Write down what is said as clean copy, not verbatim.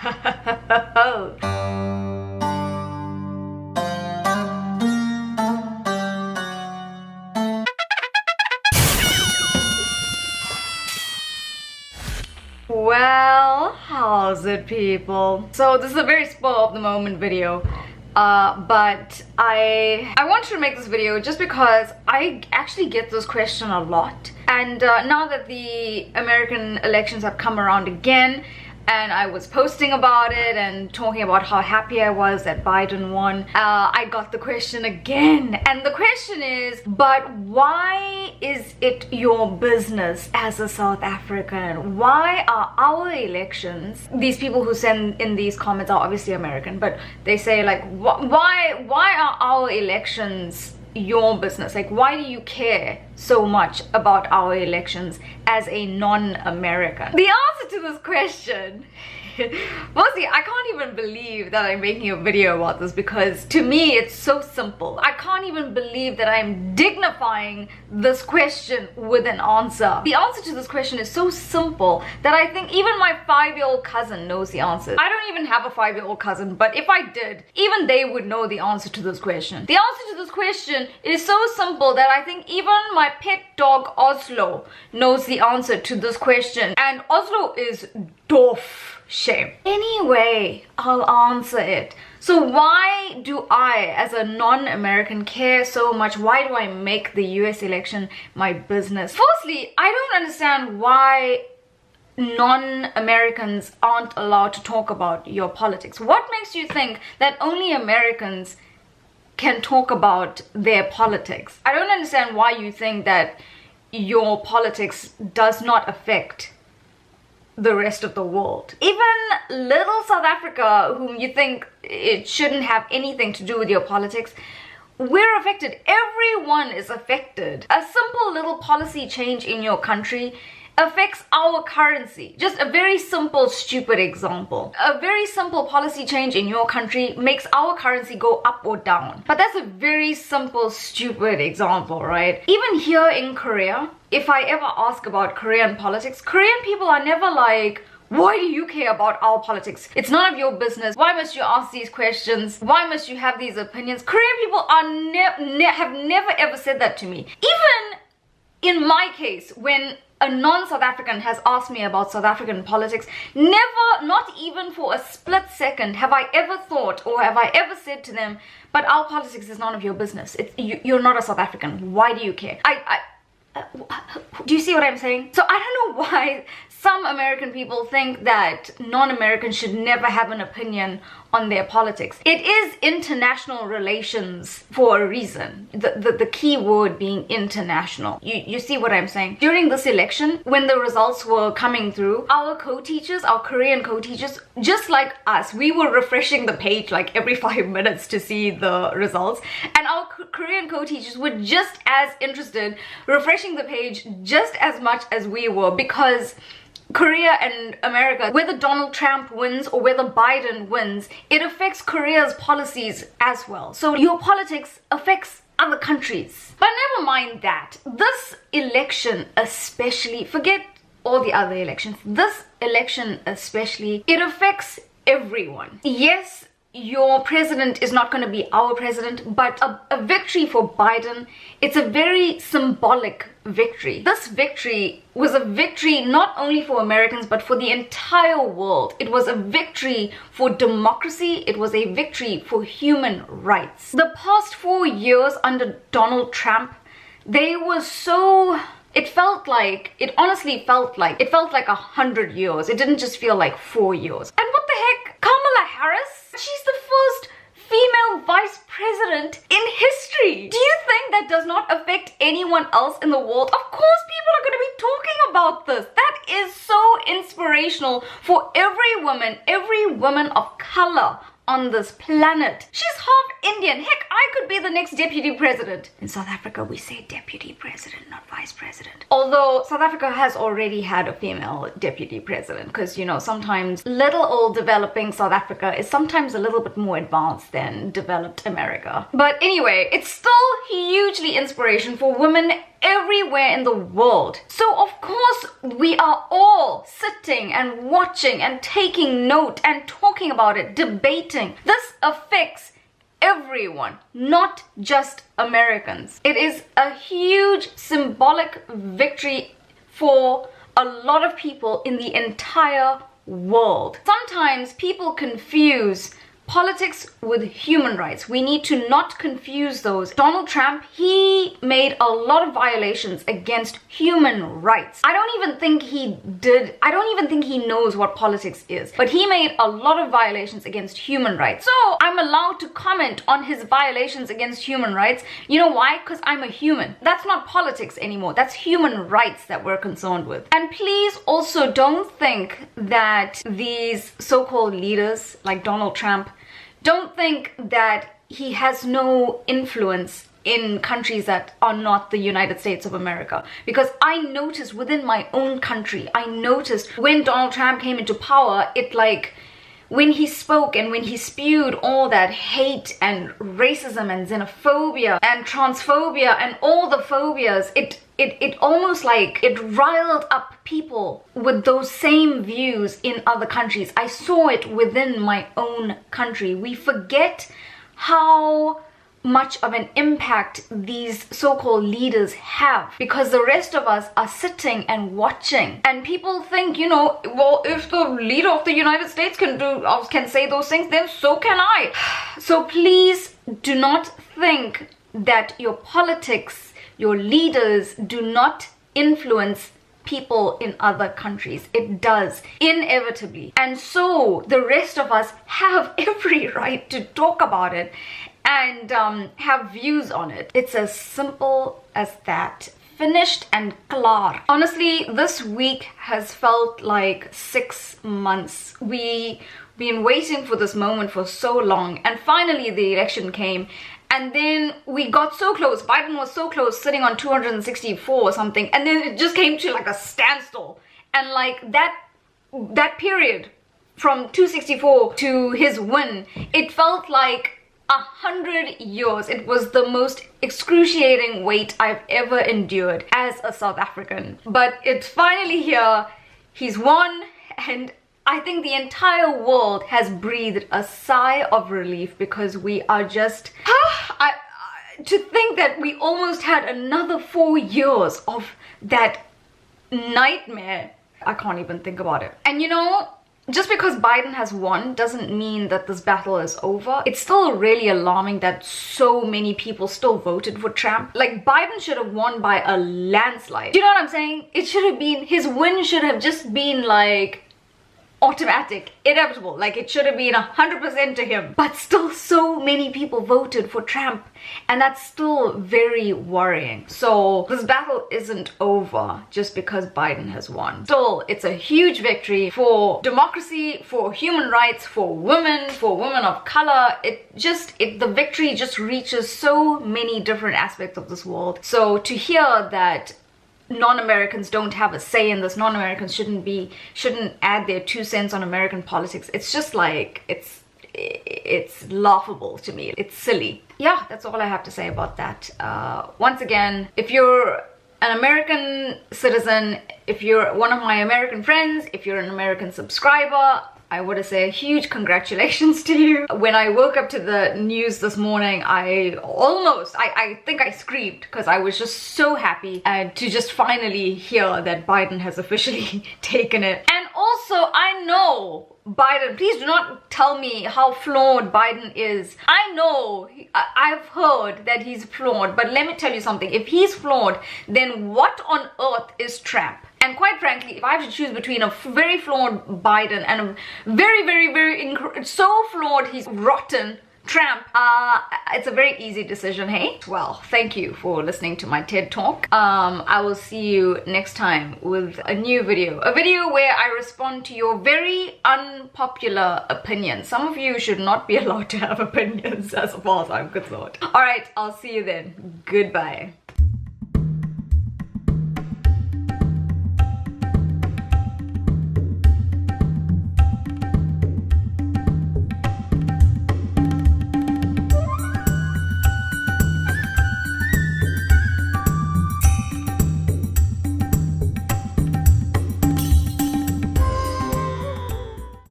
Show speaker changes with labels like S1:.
S1: Well, how's it, people? So this is a very spur of the moment video, but I wanted to make this video just because I actually get this question a lot, and now that the American elections have come around again, and I was posting about it and talking about how happy I was that Biden won, I got the question again. And the question is, but why is it your business as a South African? Why are our elections, these people who send in these comments are obviously American, but they say like, why are our elections your business? Like, why do you care so much about our elections as a non-American? The answer to this question, mostly, I can't even believe that I'm making a video about this, because to me it's so simple. I can't even believe that I'm dignifying this question with an answer. The answer to this question is so simple that I think even my 5-year-old cousin knows the answer. I don't even have a 5-year-old cousin, but if I did, even they would know the answer to this question. The answer to this question is so simple that I think even my pet dog Oslo knows the answer to this question, and Oslo is doof. Shame. Anyway, I'll answer it. So why do I, as a non-American, care so much? Why do I make the US election my business? Firstly, I don't understand why non-Americans aren't allowed to talk about your politics. What makes you think that only Americans can talk about their politics? I don't understand why you think that your politics does not affect the rest of the world. Even little South Africa, whom you think it shouldn't have anything to do with your politics, we're affected. Everyone is affected. A simple little policy change in your country affects our currency. Just a very simple, stupid example. A very simple policy change in your country makes our currency go up or down. But that's a very simple, stupid example, right? Even here in Korea, if I ever ask about Korean politics, Korean people are never like, why do you care about our politics? It's none of your business. Why must you ask these questions? Why must you have these opinions? Korean people are have never ever said that to me. Even in my case, when a non-South African has asked me about South African politics, never, not even for a split second, have I ever thought or have I ever said to them, but our politics is none of your business. You're not a South African. Why do you care? Do you see what I'm saying? So I don't know why some American people think that non-Americans should never have an opinion on their politics. It is international relations for a reason. The key word being international. You see what I'm saying? During this election, when the results were coming through, our co-teachers, our Korean co-teachers, just like us, we were refreshing the page like every 5 minutes to see the results. And our Korean co-teachers were just as interested, refreshing the page just as much as we were, because Korea and America, whether Donald Trump wins or whether Biden wins, it affects Korea's policies as well. So your politics affects other countries. But never mind that. This election especially, forget all the other elections, this election especially, it affects everyone. Yes, your president is not going to be our president, but a victory for Biden, it's a very symbolic victory. This victory was a victory not only for Americans, but for the entire world. It was a victory for democracy. It was a victory for human rights. The past 4 years under Donald Trump, they were so... It honestly felt like 100 years. It didn't just feel like 4 years. And what the heck? Kamala Harris? She's the first female vice president in history. Do you think that does not affect anyone else in the world? Of course people are going to be talking about this. That is so inspirational for every woman of color on this planet. She's half Indian. Heck, I could be the next deputy president. In South Africa, we say deputy president, not vice president. Although South Africa has already had a female deputy president, because, you know, sometimes little old developing South Africa is sometimes a little bit more advanced than developed America. But anyway, it's still hugely inspiration for women everywhere in the world. So of course we are all sitting and watching and taking note and talking about it, debating. This affects everyone, not just Americans. It is a huge symbolic victory for a lot of people in the entire world. Sometimes people confuse politics with human rights. We need to not confuse those. Donald Trump, he made a lot of violations against human rights. I don't even think he knows what politics is, but he made a lot of violations against human rights. So I'm allowed to comment on his violations against human rights. You know why? Because I'm a human. That's not politics anymore. That's human rights that we're concerned with. And please also don't think that these so-called leaders like Donald Trump, don't think that he has no influence in countries that are not the United States of America. Because I noticed within my own country, I noticed when Donald Trump came into power, when he spoke and when he spewed all that hate and racism and xenophobia and transphobia and all the phobias, it almost like it riled up people with those same views in other countries. I saw it within my own country. We forget how much of an impact these so-called leaders have because the rest of us are sitting and watching. And people think, you know, well, if the leader of the United States can say those things, then so can I. So please do not think that your politics, your leaders do not influence people in other countries. It does, inevitably. And so the rest of us have every right to talk about it and have views on it. It's as simple as that. Finished and klar. Honestly, this week has felt like 6 months. We've been waiting for this moment for so long, and finally the election came. And then we got so close. Biden was so close, sitting on 264 or something. And then it just came to like a standstill. And like that period from 264 to his win, it felt like 100 years. It was the most excruciating wait I've ever endured as a South African. But it's finally here. He's won, and I think the entire world has breathed a sigh of relief because we are just... to think that we almost had another 4 years of that nightmare. I can't even think about it. And you know, just because Biden has won doesn't mean that this battle is over. It's still really alarming that so many people still voted for Trump. Like, Biden should have won by a landslide. Do you know what I'm saying? It should have been, his win should have just been like automatic, inevitable. Like, it should have been 100% to him. But still so many people voted for Trump, and that's still very worrying. So this battle isn't over just because Biden has won. Still, it's a huge victory for democracy, for human rights, for women of color. The victory just reaches so many different aspects of this world. So to hear that non-Americans don't have a say in this, non-Americans shouldn't add their 2 cents on American politics, it's just like, it's laughable to me. It's silly. Yeah, that's all I have to say about that. Once again, if you're an American citizen, if you're one of my American friends, if you're an American subscriber, I want to say a huge congratulations to you. When I woke up to the news this morning, I think I screamed because I was just so happy to just finally hear that Biden has officially taken it. And also, I know Biden, please do not tell me how flawed Biden is. I know, I've heard that he's flawed, but let me tell you something. If he's flawed, then what on earth is Trump? And quite frankly, if I have to choose between a very flawed Biden and a very so flawed he's rotten Trump, it's a very easy decision, hey? Well, thank you for listening to my TED Talk. I will see you next time with a new video. A video where I respond to your very unpopular opinions. Some of you should not be allowed to have opinions as far as I'm concerned. Alright, I'll see you then. Goodbye.